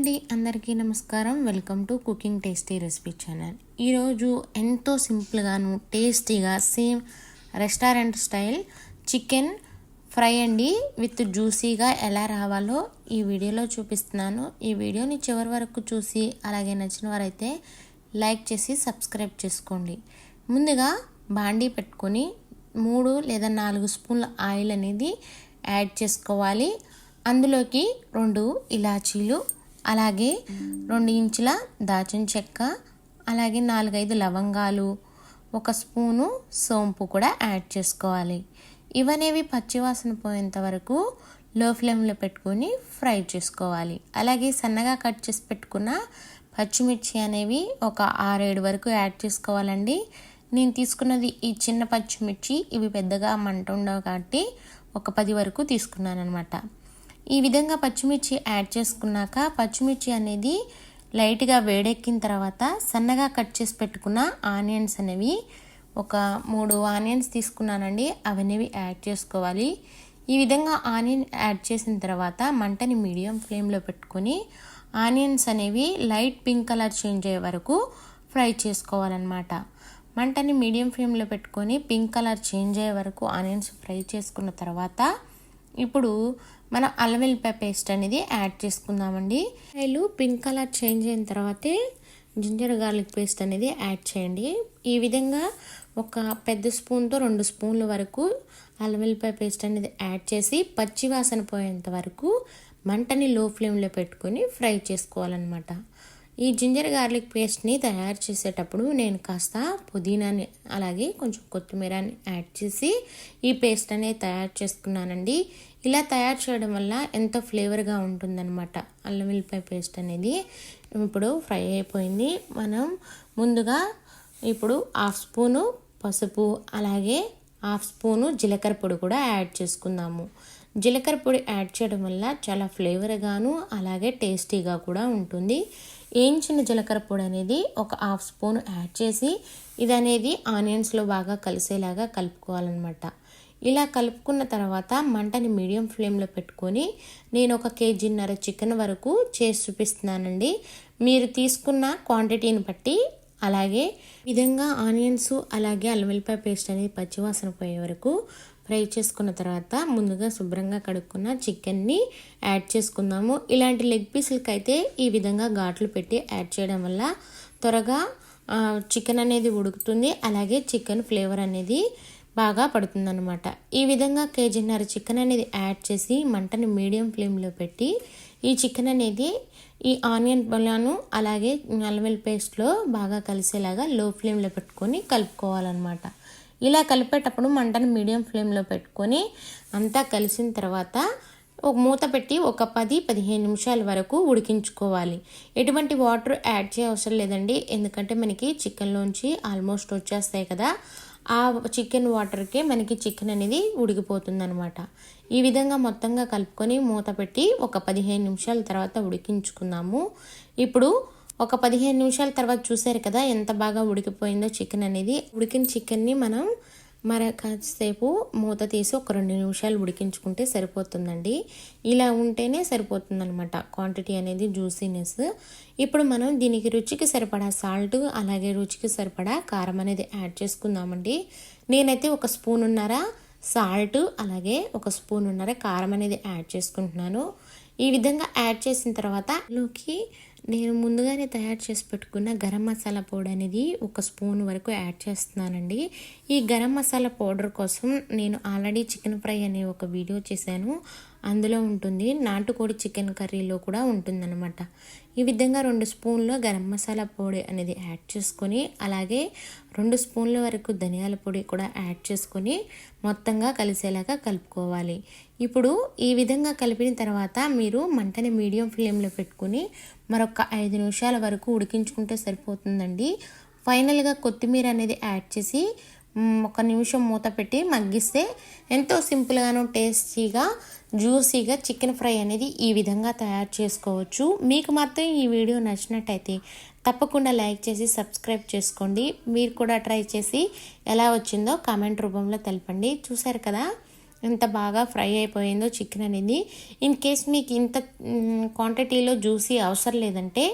అండి, అందరికీ నమస్కారం. Welcome to cooking tasty recipe channel. ఈరోజు ఎంతో సింపుల్గాను టేస్టీగా same restaurant style chicken fry అండి విత్ జ్యూసీగా ఎలా రావాలో ఈ వీడియోలో చూపిస్తున్నాను. ఈ వీడియోని చివరి వరకు చూసి అలాగే నచ్చిన వారైతే లైక్ చేసి సబ్స్క్రైబ్ చేసుకోండి. ముందుగా బాండీ పెట్టుకొని 3 లేదా 4 స్పూన్ల ఆయిల్ అనేది యాడ్ చేసుకోవాలి. అందులోకి 2 ఇలాచీలు, అలాగే 2 ఇంచుల దాచిన చెక్క, అలాగే 4-5 లవంగాలు, 1 స్పూను సోంపు కూడా యాడ్ చేసుకోవాలి. ఇవనేవి పచ్చివాసన పోయేంత వరకు లో ఫ్లేమ్లో పెట్టుకొని ఫ్రై చేసుకోవాలి. అలాగే సన్నగా కట్ చేసి పెట్టుకున్న పచ్చిమిర్చి అనేవి ఒక 6-7 వరకు యాడ్ చేసుకోవాలండి. నేను తీసుకున్నది ఈ చిన్న పచ్చిమిర్చి, ఇవి పెద్దగా మంట ఉండవు కాబట్టి ఒక 10 వరకు తీసుకున్నాను అనమాట. ఈ విధంగా పచ్చిమిర్చి యాడ్ చేసుకున్నాక పచ్చిమిర్చి అనేది లైట్గా వేడెక్కిన తర్వాత సన్నగా కట్ చేసి పెట్టుకున్న ఆనియన్స్ అనేవి ఒక 3 ఆనియన్స్ తీసుకున్నానండి. అవనేవి యాడ్ చేసుకోవాలి. ఈ విధంగా ఆనియన్ యాడ్ చేసిన తర్వాత మంటని మీడియం ఫ్లేమ్లో పెట్టుకొని ఆనియన్స్ అనేవి లైట్ పింక్ కలర్ చేంజ్ అయ్యే వరకు ఫ్రై చేసుకోవాలన్నమాట. మంటని మీడియం ఫ్లేమ్లో పెట్టుకొని పింక్ కలర్ చేంజ్ అయ్యే వరకు ఆనియన్స్ ఫ్రై చేసుకున్న తర్వాత ఇప్పుడు మనం అల్లం వెల్లిపాయ పేస్ట్ అనేది యాడ్ చేసుకుందామండి. పింక్ కలర్ చేంజ్ అయిన తర్వాతే జింజర్ గార్లిక్ పేస్ట్ అనేది యాడ్ చేయండి. ఈ విధంగా ఒక పెద్ద స్పూన్తో 2 స్పూన్ల వరకు అల్లం వెల్లిపాయ పేస్ట్ అనేది యాడ్ చేసి పచ్చి వాసన పోయేంత వరకు మంటని లో ఫ్లేమ్లో పెట్టుకొని ఫ్రై చేసుకోవాలన్నమాట. ఈ జింజర్ గార్లిక్ పేస్ట్ని తయారు చేసేటప్పుడు నేను కాస్త పుదీనాని అలాగే కొంచెం కొత్తిమీరని యాడ్ చేసి ఈ పేస్ట్ అనేది తయారు చేసుకున్నానండి. ఇలా తయారు చేయడం వల్ల ఎంతో ఫ్లేవర్గా ఉంటుందన్నమాట అల్లం వెల్లిపాయ పేస్ట్ అనేది. ఇప్పుడు ఫ్రై అయిపోయింది. మనం ముందుగా ఇప్పుడు 1/2 స్పూను పసుపు, అలాగే 1/2 స్పూను జీలకర్ర పొడి కూడా యాడ్ చేసుకుందాము. జీలకర్ర పొడి యాడ్ చేయడం వల్ల చాలా ఫ్లేవర్గాను అలాగే టేస్టీగా కూడా ఉంటుంది. వేయించిన జీలకర్ర పొడి అనేది ఒక 1/2 స్పూన్ యాడ్ చేసి ఇది అనేది ఆనియన్స్లో బాగా కలిసేలాగా కలుపుకోవాలన్నమాట. ఇలా కలుపుకున్న తర్వాత మంటని మీడియం ఫ్లేమ్లో పెట్టుకొని నేను 1 కేజీన్నర చికెన్ వరకు చేసి చూపిస్తున్నానండి. మీరు తీసుకున్న క్వాంటిటీని బట్టి అలాగే విధంగా ఆనియన్స్ అలాగే అల్లం వెల్లిపాయ పేస్ట్ అనేది పచ్చివాసన పోయే వరకు ఫ్రై చేసుకున్న తర్వాత ముందుగా శుభ్రంగా కడుక్కున్న చికెన్ని యాడ్ చేసుకుందాము. ఇలాంటి లెగ్ పీసులకి అయితే ఈ విధంగా ఘాట్లు పెట్టి యాడ్ చేయడం వల్ల త్వరగా చికెన్ అనేది ఉడుకుతుంది, అలాగే చికెన్ ఫ్లేవర్ అనేది బాగా పడుతుందన్నమాట. ఈ విధంగా కేజీన్నర చికెన్ అనేది యాడ్ చేసి మంటని మీడియం ఫ్లేమ్లో పెట్టి ఈ చికెన్ అనేది ఈ ఆనియన్ బలాను అలాగే అల్లం వెల్లుల్లి పేస్ట్లో బాగా కలిసేలాగా లో ఫ్లేమ్లో పెట్టుకొని కలుపుకోవాలన్నమాట. ఇలా కలిపేటప్పుడు మంటను మీడియం ఫ్లేమ్లో పెట్టుకొని అంతా కలిసిన తర్వాత ఒక మూత పెట్టి ఒక 10-15 నిమిషాల వరకు ఉడికించుకోవాలి. ఎటువంటి వాటర్ యాడ్ చేయవసరం లేదండి, ఎందుకంటే మనకి చికెన్లోంచి ఆల్మోస్ట్ వచ్చేస్తాయి కదా, ఆ చికెన్ వాటర్కే మనకి చికెన్ అనేది ఉడికిపోతుంది అనమాట. ఈ విధంగా మొత్తంగా కలుపుకొని మూత పెట్టి ఒక 15 నిమిషాల తర్వాత ఉడికించుకుందాము. ఇప్పుడు ఒక 15 నిమిషాల తర్వాత చూసారు కదా ఎంత బాగా ఉడికిపోయిందో చికెన్ అనేది. ఉడికిన చికెన్ని మనం కాసేపు మూత తీసి ఒక 2 నిమిషాలు ఉడికించుకుంటే సరిపోతుందండి. ఇలా ఉంటేనే సరిపోతుందన్నమాట క్వాంటిటీ అనేది, జ్యూసీనెస్. ఇప్పుడు మనం దీనికి రుచికి సరిపడా సాల్ట్ అలాగే రుచికి సరిపడా కారం అనేది యాడ్ చేసుకుందామండి. నేనైతే 1 స్పూనున్నర సాల్ట్ అలాగే 1 స్పూనున్నర కారం అనేది యాడ్ చేసుకుంటున్నాను. ఈ విధంగా యాడ్ చేసిన తర్వాత లోకి నేను ముందుగానే తయారు చేసి పెట్టుకున్న గరం మసాలా పౌడర్ అనేది 1 స్పూన్ వరకు యాడ్ చేస్తున్నానండి. ఈ గరం మసాలా పౌడర్ కోసం నేను ఆల్రెడీ చికెన్ ఫ్రై అనే ఒక వీడియో చేశాను, అందులో ఉంటుంది. నాటుకోడి చికెన్ కర్రీలో కూడా ఉంటుందన్నమాట. ఈ విధంగా 2 స్పూన్ల గరం మసాలా పొడి అనేది యాడ్ చేసుకొని అలాగే 2 స్పూన్ల వరకు ధనియాల పొడి కూడా యాడ్ చేసుకొని మొత్తంగా కలిసేలాగా కలుపుకోవాలి. ఇప్పుడు ఈ విధంగా కలిపిన తర్వాత మీరు మంటని మీడియం ఫ్లేమ్లో పెట్టుకుని మరొక 5 నిమిషాల వరకు ఉడికించుకుంటే సరిపోతుందండి. ఫైనల్గా కొత్తిమీర అనేది యాడ్ చేసి 1 నిమిషం మూత పెట్టి మగ్గిస్తే ఎంతో సింపుల్గాను టేస్టీగా జ్యూసీగా చికెన్ ఫ్రై అనేది ఈ విధంగా తయారు చేసుకోవచ్చు. మీకు మాత్రం ఈ వీడియో నచ్చినట్టయితే తప్పకుండా లైక్ చేసి సబ్స్క్రైబ్ చేసుకోండి. మీరు కూడా ట్రై చేసి ఎలా వచ్చిందో కామెంట్ రూపంలో తెలపండి. చూసారు కదా ఎంత బాగా ఫ్రై అయిపోయిందో చికెన్ అనేది. ఇన్ కేస్ మీకు ఇంత క్వాంటిటీలో జ్యూసీ అవసరం లేదంటే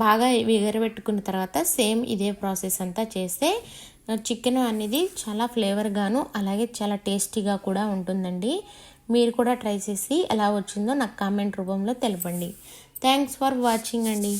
బాగా ఎగరబెట్టుకున్న తర్వాత సేమ్ ఇదే ప్రాసెస్ అంతా చేస్తే చికెన్ అనేది చాలా ఫ్లేవర్గాను అలాగే చాలా టేస్టీగా కూడా ఉంటుందండి. మీరు కూడా ట్రై చేసి ఎలా వచ్చిందో నాకు కామెంట్ రూపంలో తెలపండి. థ్యాంక్స్ ఫర్ వాచింగ్ అండి.